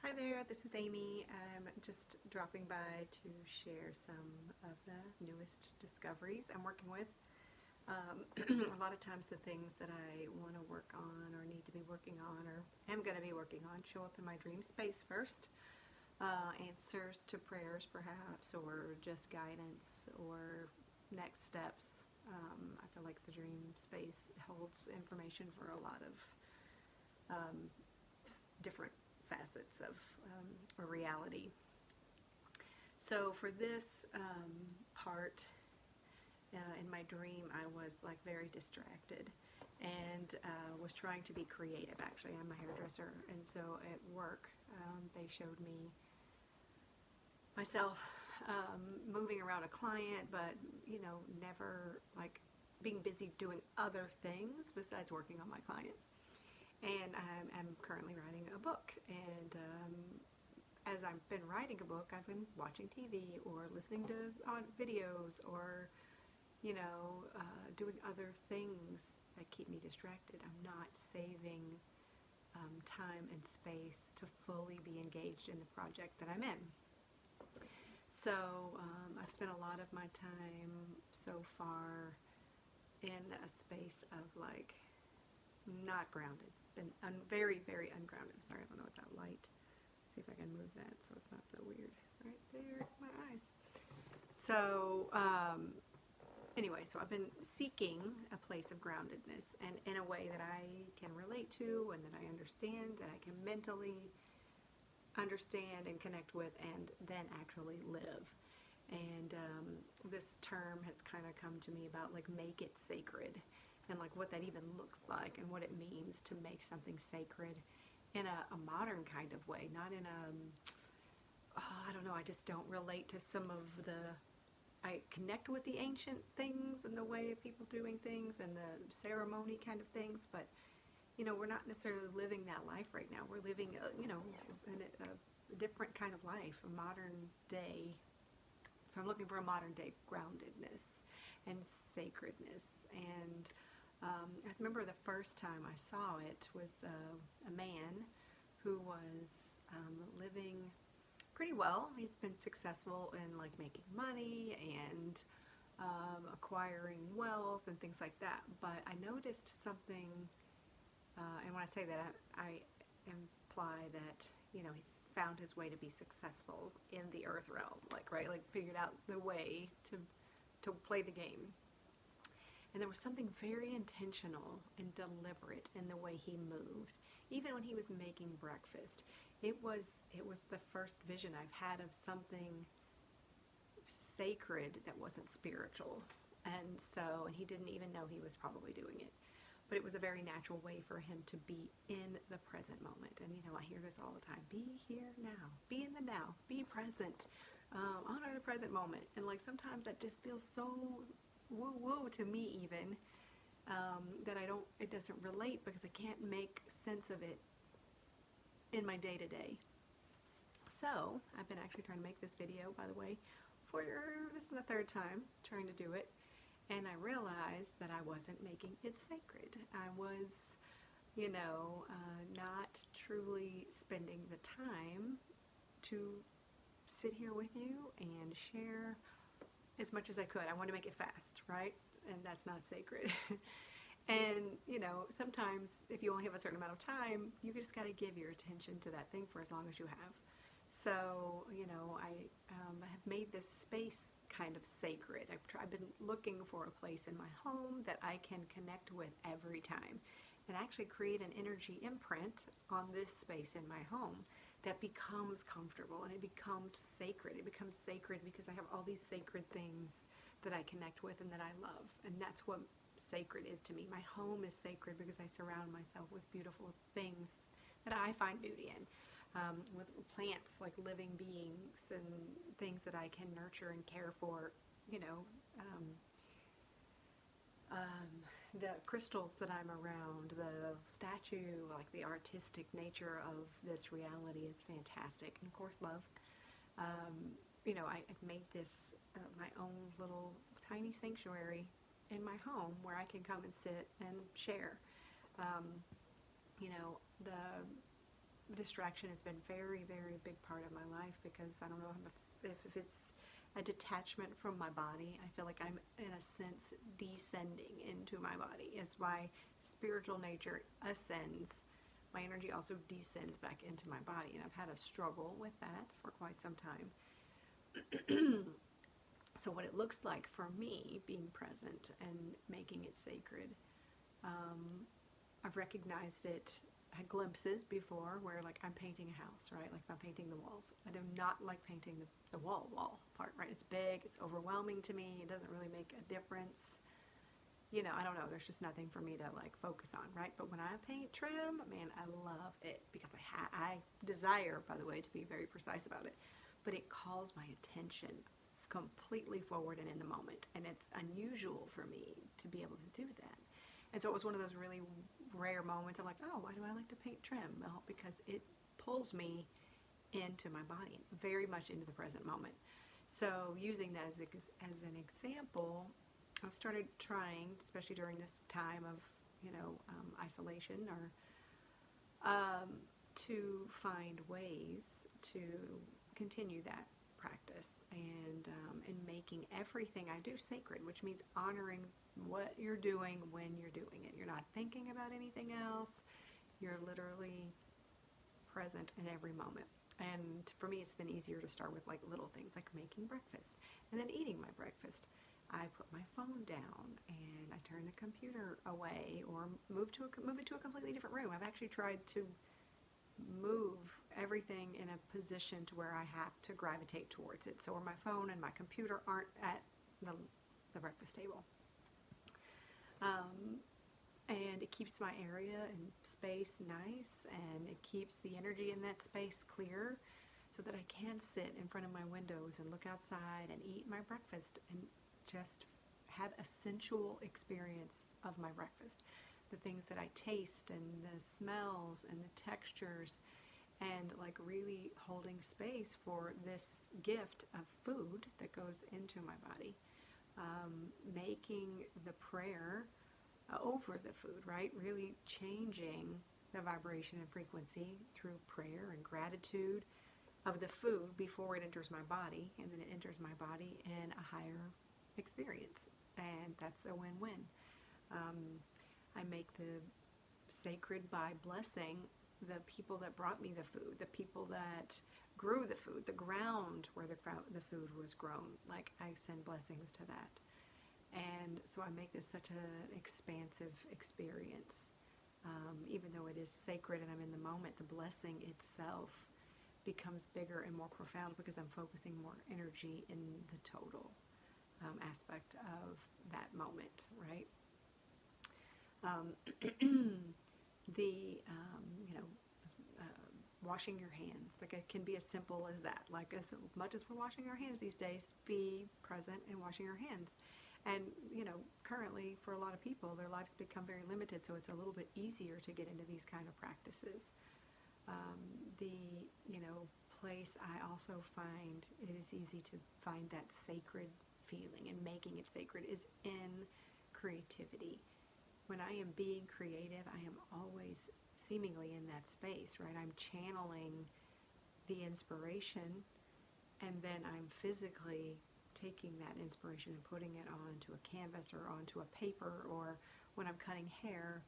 Hi there, this is Amy. I'm just dropping by to share some of the newest discoveries I'm working with. A lot of times the things that I want to work on or need to be working on or am going to be working on show up in my dream space first. Answers to prayers perhaps, or just guidance or next steps. I feel like the dream space holds information for a lot of different facets of a reality. So for this part, in my dream, I was like very distracted and was trying to be creative. Actually, I'm a hairdresser, and so at work, they showed me myself moving around a client, but never like being busy doing other things besides working on my client. And I'm currently writing a book, and as I've been writing a book, I've been watching TV or listening to videos or doing other things that keep me distracted. I'm not saving time and space to fully be engaged in the project that I'm in. So I've spent a lot of my time so far in a space of like not grounded, been very, very ungrounded. Sorry, I don't know what that light. See if I can move that so it's not so weird. Right there, my eyes. So anyway, so I've been seeking a place of groundedness, and in a way that I can relate to and that I understand, that I can mentally understand and connect with, and then actually live. And this term has kind of come to me about like make it sacred, and like what that even looks like and what it means to make something sacred in a modern kind of way, not in a I don't know, I just don't relate to some of I connect with the ancient things and the way of people doing things and the ceremony kind of things, but we're not necessarily living that life right now. We're living in a different kind of life, a modern day. So I'm looking for a modern day groundedness and sacredness. And I remember the first time I saw it was a man who was living pretty well. He's been successful in like making money and acquiring wealth and things like that. But I noticed something, and when I say that, I imply that he's found his way to be successful in the earth realm, like figured out the way to play the game. And there was something very intentional and deliberate in the way he moved. Even when he was making breakfast, it was the first vision I've had of something sacred that wasn't spiritual. And he didn't even know he was probably doing it. But it was a very natural way for him to be in the present moment. And I hear this all the time: be here now, be in the now, be present, honor the present moment. And like sometimes that just feels so woo-woo to me even, that it doesn't relate because I can't make sense of it in my day-to-day. So I've been actually trying to make this video, by the way, this is the third time trying to do it, and I realized that I wasn't making it sacred. I was not truly spending the time to sit here with you and share as much as I could. I want to make it fast, right? And that's not sacred. And sometimes if you only have a certain amount of time, you just got to give your attention to that thing for as long as you have. So I have made this space kind of sacred. I've been looking for a place in my home that I can connect with every time, and actually create an energy imprint on this space in my home that becomes comfortable, and it becomes sacred. It becomes sacred because I have all these sacred things that I connect with and that I love. And that's what sacred is to me. My home is sacred because I surround myself with beautiful things that I find beauty in. With plants, like living beings, and things that I can nurture and care for. The crystals that I'm around, the statue, like the artistic nature of this reality is fantastic. And of course, love. I've made this my own little tiny sanctuary in my home where I can come and sit and share. distraction has been very, very big part of my life, because I don't know if it's a detachment from my body. I feel like I'm, in a sense, descending into my body. As my spiritual nature ascends, my energy also descends back into my body, and I've had a struggle with that for quite some time. So what it looks like for me, being present and making it sacred, I've recognized it, had glimpses before where, like, I'm painting a house, right? Like, I'm painting the walls. I do not like painting the wall part, right? It's big, it's overwhelming to me, it doesn't really make a difference. You know, I don't know, there's just nothing for me to, like, focus on, right? But when I paint trim, man, I love it, because I desire, by the way, to be very precise about it, but it calls my attention completely forward and in the moment, and it's unusual for me to be able to do that. And so it was one of those really rare moments. I'm like, oh, why do I like to paint trim? Well, because it pulls me into my body, very much into the present moment. So using that as an example, I've started trying, especially during this time of, isolation, or to find ways to continue that practice, and making everything I do sacred, which means honoring what you're doing when you're doing it. You're not thinking about anything else. You're literally present in every moment. And for me, it's been easier to start with, like, little things like making breakfast and then eating my breakfast. I put my phone down and I turn the computer away, or move it to a completely different room. I've actually tried to move everything in a position to where I have to gravitate towards it, so where my phone and my computer aren't at the breakfast table. And it keeps my area and space nice, and it keeps the energy in that space clear, so that I can sit in front of my windows and look outside and eat my breakfast and just have a sensual experience of my breakfast. The things that I taste, and the smells and the textures, and, like, really holding space for this gift of food that goes into my body. Making the prayer over the food, right? Really changing the vibration and frequency through prayer and gratitude of the food before it enters my body, and then it enters my body in a higher experience, and that's a win-win. I make the sacred by blessing the people that brought me the food, the people that grew the food, the ground where the food was grown. Like, I send blessings to that. And so I make this such an expansive experience. Even though it is sacred and I'm in the moment, the blessing itself becomes bigger and more profound, because I'm focusing more energy in the total aspect of that moment, right? Washing your hands, like, it can be as simple as that. Like, as much as we're washing our hands these days, be present in washing our hands. And, currently, for a lot of people, their lives become very limited, so it's a little bit easier to get into these kind of practices. Place I also find it is easy to find that sacred feeling, and making it sacred is in creativity. When I am being creative, I am always seemingly in that space, right? I'm channeling the inspiration, and then I'm physically taking that inspiration and putting it onto a canvas or onto a paper, or when I'm cutting hair,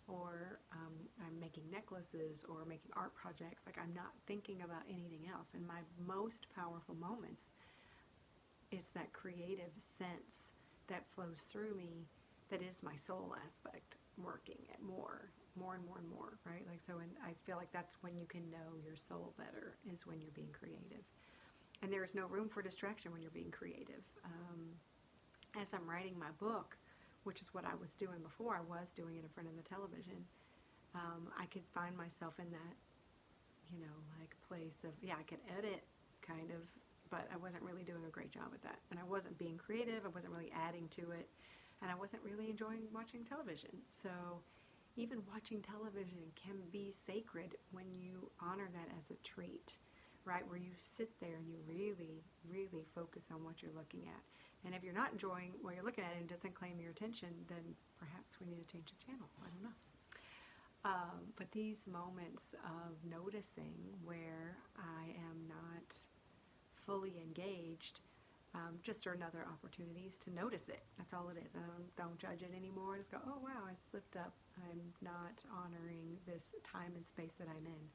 or I'm making necklaces or making art projects. Like, I'm not thinking about anything else. And my most powerful moments is that creative sense that flows through me, that is my soul aspect working at more and more, right? Like, so, and I feel like that's when you can know your soul better, is when you're being creative. And there is no room for distraction when you're being creative. As I'm writing my book, which is what I was doing before, I was doing it in front of the television, I could find myself in that, like, place of, I could edit, kind of, but I wasn't really doing a great job at that. And I wasn't being creative, I wasn't really adding to it, and I wasn't really enjoying watching television. So even watching television can be sacred when you honor that as a treat, right? Where you sit there and you really, really focus on what you're looking at. And if you're not enjoying what you're looking at and it doesn't claim your attention, then perhaps we need to change the channel. I don't know. But these moments of noticing where I am not fully engaged just are another opportunities to notice it. That's all it is. I don't judge it anymore. Just go, oh wow, I slipped up. I'm not honoring this time and space that I'm in.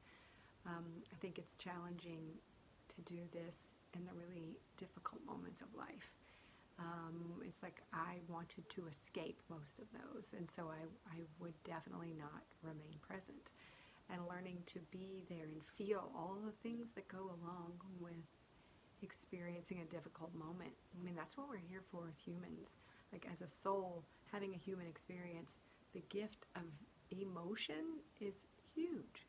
I think it's challenging to do this in the really difficult moments of life. It's like I wanted to escape most of those, and so I would definitely not remain present. And learning to be there and feel all the things that go along with experiencing a difficult moment. I mean, that's what we're here for as humans. Like, as a soul, having a human experience, the gift of emotion is huge.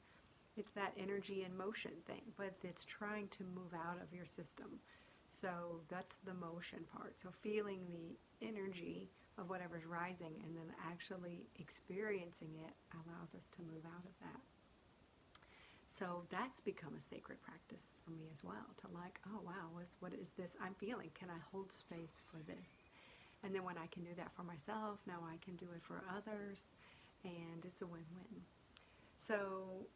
It's that energy and motion thing, but it's trying to move out of your system. So that's the motion part. So feeling the energy of whatever's rising and then actually experiencing it allows us to move out of that. So that's become a sacred practice for me as well, to like, oh wow, what is this I'm feeling? Can I hold space for this? And then when I can do that for myself, now I can do it for others, and it's a win-win. So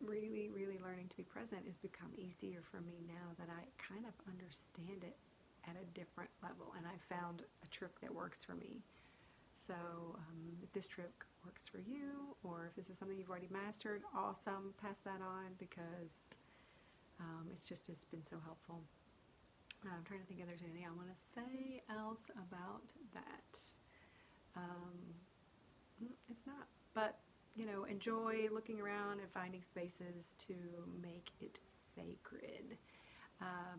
really, really learning to be present has become easier for me now that I kind of understand it at a different level, and I found a trick that works for me. So if this trick works for you, or if this is something you've already mastered, awesome, pass that on, because it's been so helpful. I'm trying to think if there's anything I want to say else about that. It's not, but enjoy looking around and finding spaces to make it sacred,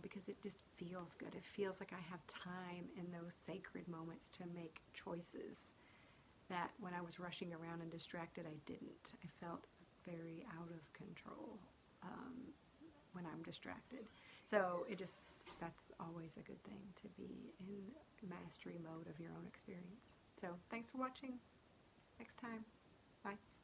because it just feels good. It feels like I have time in those sacred moments to make choices that when I was rushing around and distracted, I didn't. I felt very out of control when I'm distracted. So that's always a good thing, to be in mastery mode of your own experience. So thanks for watching. Next time. Bye.